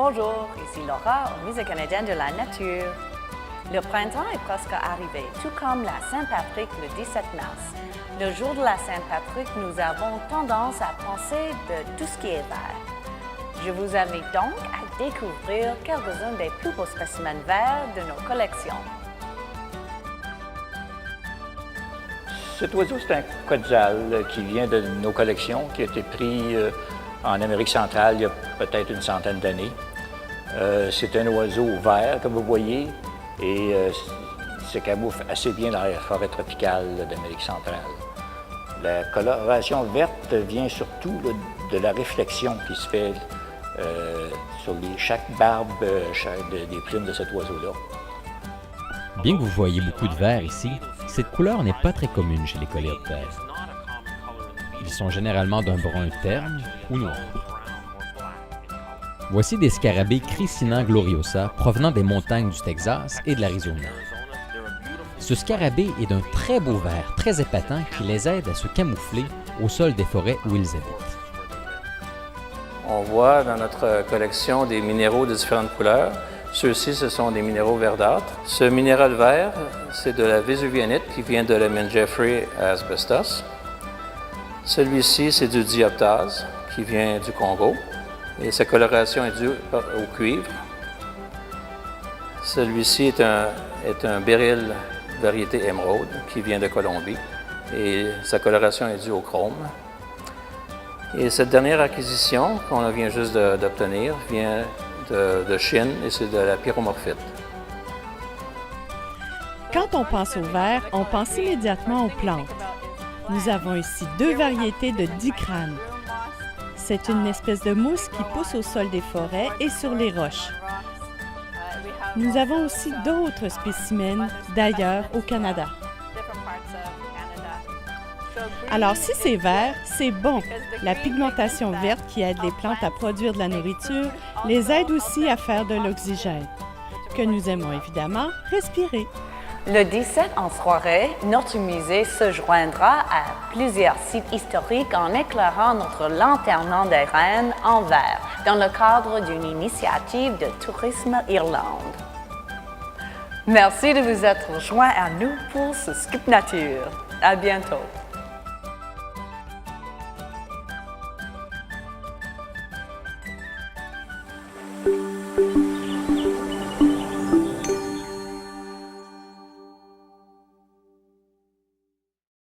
Bonjour, ici Laura au Musée canadien de la nature. Le printemps est presque arrivé, tout comme la Saint-Patrick le 17 mars. Le jour de la Saint-Patrick, nous avons tendance à penser de tout ce qui est vert. Je vous invite donc à découvrir quelques-uns des plus beaux spécimens verts de nos collections. Cet oiseau, c'est un quetzal qui vient de nos collections, qui a été pris en Amérique centrale il y a peut-être une centaine d'années. C'est un oiseau vert, comme vous voyez, et se camoufle assez bien dans les forêts tropicales d'Amérique centrale. La coloration verte vient surtout de la réflexion qui se fait sur chaque barbe des plumes de cet oiseau-là. Bien que vous voyez beaucoup de vert ici, cette couleur n'est pas très commune chez les coléoptères. Ils sont généralement d'un brun terne ou noir. Voici des scarabées Chrysina gloriosa provenant des montagnes du Texas et de l'Arizona. Ce scarabée est d'un très beau vert, très épatant, qui les aide à se camoufler au sol des forêts où ils habitent. On voit dans notre collection des minéraux de différentes couleurs. Ceux-ci, ce sont des minéraux verdâtres. Ce minéral vert, c'est de la vésuvianite qui vient de la mine Jeffrey à Asbestos. Celui-ci, c'est du dioptase qui vient du Congo et sa coloration est due au cuivre. Celui-ci est un béryl variété émeraude qui vient de Colombie et sa coloration est due au chrome. Et cette dernière acquisition qu'on vient juste d'obtenir vient de Chine et c'est de la pyromorphite. Quand on pense au vert, on pense immédiatement aux plantes. Nous avons ici deux variétés de dicrane. C'est une espèce de mousse qui pousse au sol des forêts et sur les roches. Nous avons aussi d'autres spécimens d'ailleurs au Canada. Alors si c'est vert, c'est bon. La pigmentation verte qui aide les plantes à produire de la nourriture les aide aussi à faire de l'oxygène, que nous aimons évidemment respirer. Le 17 en soirée, notre musée se joindra à plusieurs sites historiques en éclairant notre lanterne des reines en vert dans le cadre d'une initiative de Tourisme Irlande. Merci de vous être joints à nous pour ce Scoop Nature. À bientôt.